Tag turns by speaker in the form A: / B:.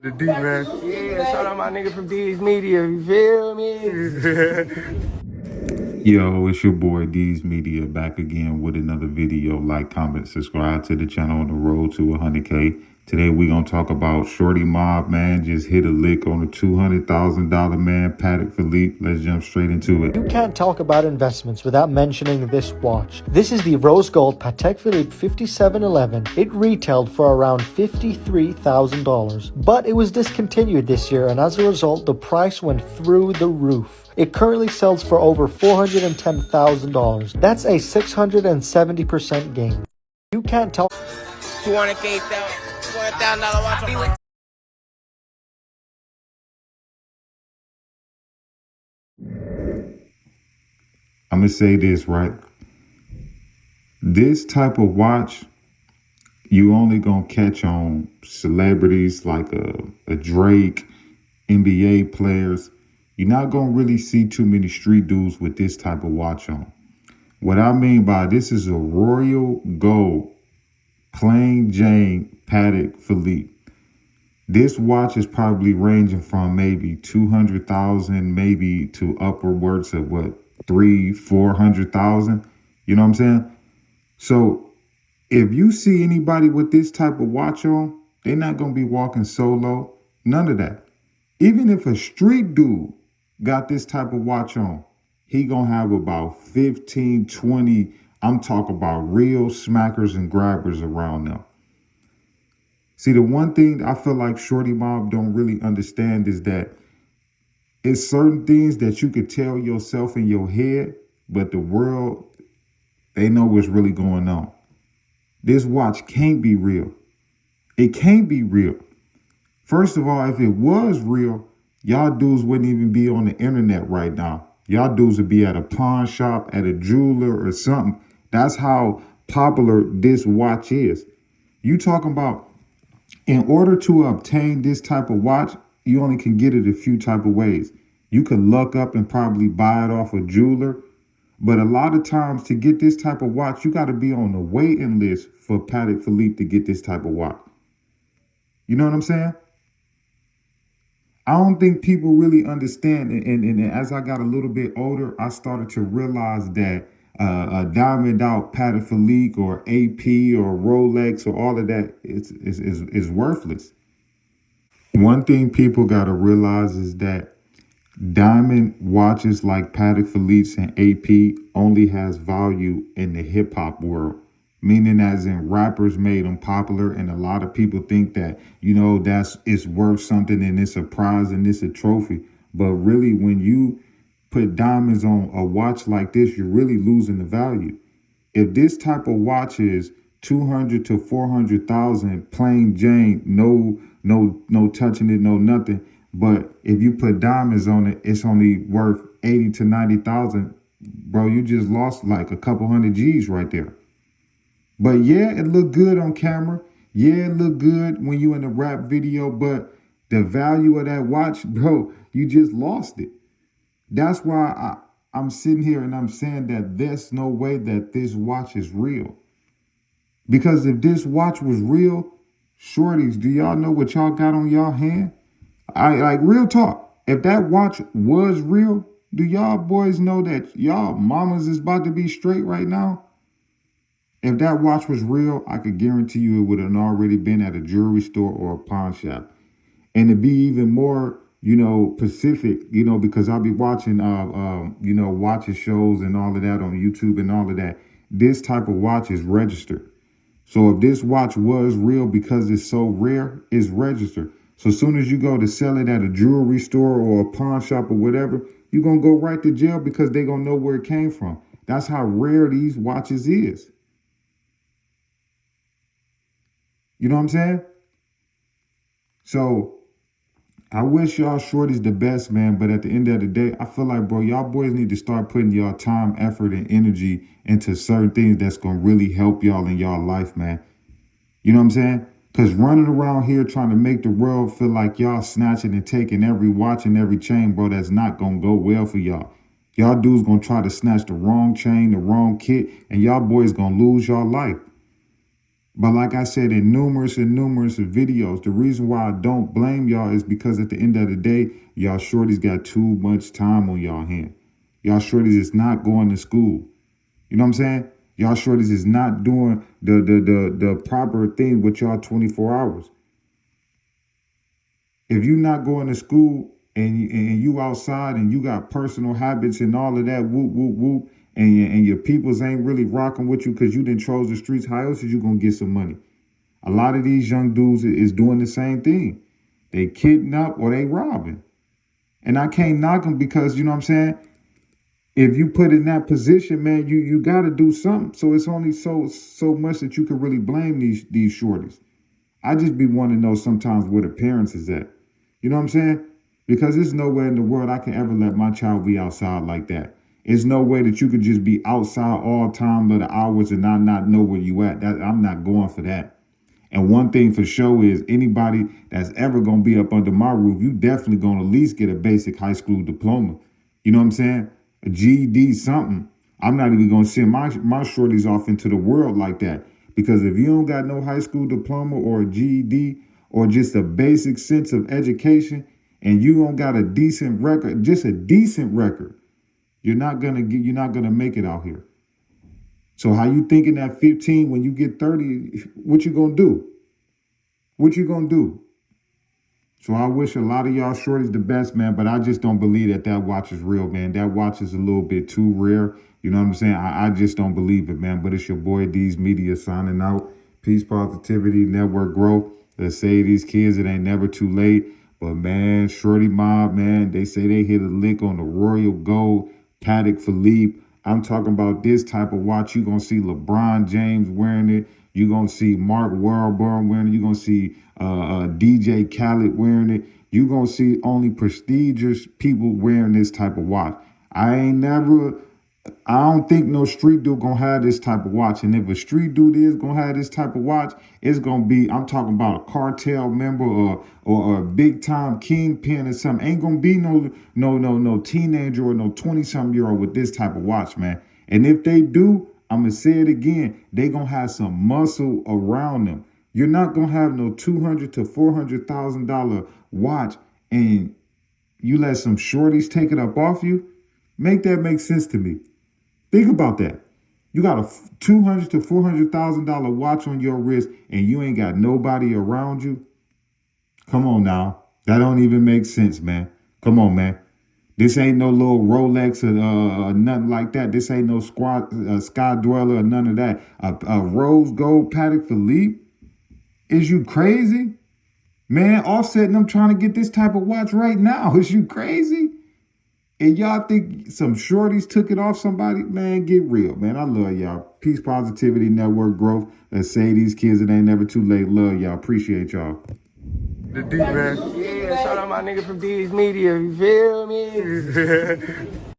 A: The D, man.
B: Yeah, shout out my nigga from D's Media, you feel me?
C: Yo, it's your boy D's Media back again with another video. Like, comment, subscribe to the channel on the road to 100K. Today we gonna talk about Shorty Mob, man. Just hit a lick on a $200,000 man, Patek Philippe. Let's jump straight into it.
D: You can't talk about investments without mentioning this watch. This is the rose gold Patek Philippe 5711. It retailed for around $53,000, but it was discontinued this year, and as a result, the price went through the roof. It currently sells for over $410,000. That's a 670% gain. You can't talk.
B: $200,000 watch.
C: I'm gonna say this, right? This type of watch, you only gonna catch on celebrities like a Drake, NBA players. You're not gonna really see too many street dudes with this type of watch on. What I mean by this is a royal gold, plain Jane Patek Philippe. This watch is probably ranging from maybe 200,000, maybe to upwards of what, 400,000. You know what I'm saying? So if you see anybody with this type of watch on, they're not gonna be walking solo. None of that. Even if a street dude got this type of watch on, he gonna have about 15, 20. I'm talking about real smackers and grabbers around them. See, the one thing I feel like Shorty Mob don't really understand is that it's certain things that you could tell yourself in your head, but the world, they know what's really going on. This watch can't be real. It can't be real. First of all, if it was real, y'all dudes wouldn't even be on the internet right now. Y'all dudes would be at a pawn shop, at a jeweler or something. That's how popular this watch is. You talking about, in order to obtain this type of watch, you only can get it a few type of ways. You could luck up and probably buy it off a jeweler. But a lot of times to get this type of watch, you got to be on the waiting list for Patek Philippe to get this type of watch. You know what I'm saying? I don't think people really understand. And as I got a little bit older, I started to realize that a diamond out Patek Philippe or AP or Rolex or all of that is worthless. One thing people got to realize is that diamond watches like Patek Philippe's and AP only has value in the hip hop world. Meaning as in rappers made them popular, and a lot of people think that, you know, it's worth something and it's a prize and it's a trophy. But really, when you put diamonds on a watch like this, you're really losing the value. If this type of watch is 200 to 400,000 plain Jane, no touching it, no nothing. But if you put diamonds on it, it's only worth 80 to 90,000. Bro, you just lost like a couple hundred G's right there. But yeah, it looked good on camera. Yeah, it looked good when you in a rap video, but the value of that watch, bro, you just lost it. That's why I'm sitting here and I'm saying that there's no way that this watch is real. Because if this watch was real, shorties, do y'all know what y'all got on y'all hand? I like real talk. If that watch was real, do y'all boys know that y'all mamas is about to be straight right now? If that watch was real, I could guarantee you it would have already been at a jewelry store or a pawn shop. And to be even more, Pacific, because I'll be watching, watches shows and all of that on YouTube and all of that. This type of watch is registered. So if this watch was real because it's so rare, it's registered. So as soon as you go to sell it at a jewelry store or a pawn shop or whatever, you're going to go right to jail because they're going to know where it came from. That's how rare these watches is. You know what I'm saying? So I wish y'all shorties the best, man. But at the end of the day, I feel like, bro, y'all boys need to start putting y'all time, effort, and energy into certain things that's going to really help y'all in y'all life, man. You know what I'm saying? Because running around here trying to make the world feel like y'all snatching and taking every watch and every chain, bro, that's not going to go well for y'all. Y'all dudes going to try to snatch the wrong chain, the wrong kit, and y'all boys going to lose y'all life. But like I said in numerous and numerous videos, the reason why I don't blame y'all is because at the end of the day, y'all shorties got too much time on y'all hand. Y'all shorties is not going to school. You know what I'm saying? Y'all shorties is not doing the proper thing with y'all 24 hours. If you not going to school and you outside and you got personal habits and all of that, whoop, whoop, whoop, and your peoples ain't really rocking with you because you didn't chose the streets, how else is you going to get some money? A lot of these young dudes is doing the same thing. They kidnap or they robbing. And I can't knock them because, you know what I'm saying? If you put in that position, man, you got to do something. So it's only so much that you can really blame these shorties. I just be wanting to know sometimes where the parents is at. You know what I'm saying? Because there's nowhere in the world I can ever let my child be outside like that. There's no way that you could just be outside all time of the hours and I not know where you at. I'm not going for that. And one thing for sure is anybody that's ever going to be up under my roof, you definitely going to at least get a basic high school diploma. You know what I'm saying? A GED, something. I'm not even going to send my shorties off into the world like that. Because if you don't got no high school diploma or a GED or just a basic sense of education and you don't got a decent record, just a decent record, you're not going to make it out here. So how you thinking at 15 when you get 30, what you gonna do? What you gonna do? So I wish a lot of y'all shorties the best, man, but I just don't believe that watch is real, man. That watch is a little bit too rare. You know what I'm saying? I just don't believe it, man. But it's your boy D's Media signing out. Peace, positivity, network growth. Let's say these kids, it ain't never too late. But man, Shorty Mob, man, they say they hit a lick on the Royal Gold Patek Philippe. I'm talking about this type of watch. You're going to see LeBron James wearing it. You're going to see Mark Wahlberg wearing it. You're going to see DJ Khaled wearing it. You're going to see only prestigious people wearing this type of watch. I don't think no street dude gonna have this type of watch. And if a street dude is gonna have this type of watch, it's gonna be, I'm talking about a cartel member or a big time kingpin or something. Ain't gonna be no teenager or no 20-something-year-old with this type of watch, man. And if they do, I'm gonna say it again, they gonna have some muscle around them. You're not gonna have no $200,000 to $400,000 watch and you let some shorties take it up off you. Make that make sense to me. Think about that. You got a $200,000 to $400,000 watch on your wrist and you ain't got nobody around you. Come on now. That don't even make sense, man. Come on, man. This ain't no little Rolex or nothing like that. This ain't no Sky Dweller or none of that. A rose gold Patek Philippe? Is you crazy? Man, Offset and I'm trying to get this type of watch right now. Is you crazy? And y'all think some shorties took it off somebody? Man, get real, man. I love y'all. Peace, positivity, network growth. Let's say these kids, it ain't never too late. Love y'all. Appreciate y'all.
B: The deep man. Yeah, shout out my nigga from D's Media. You feel me?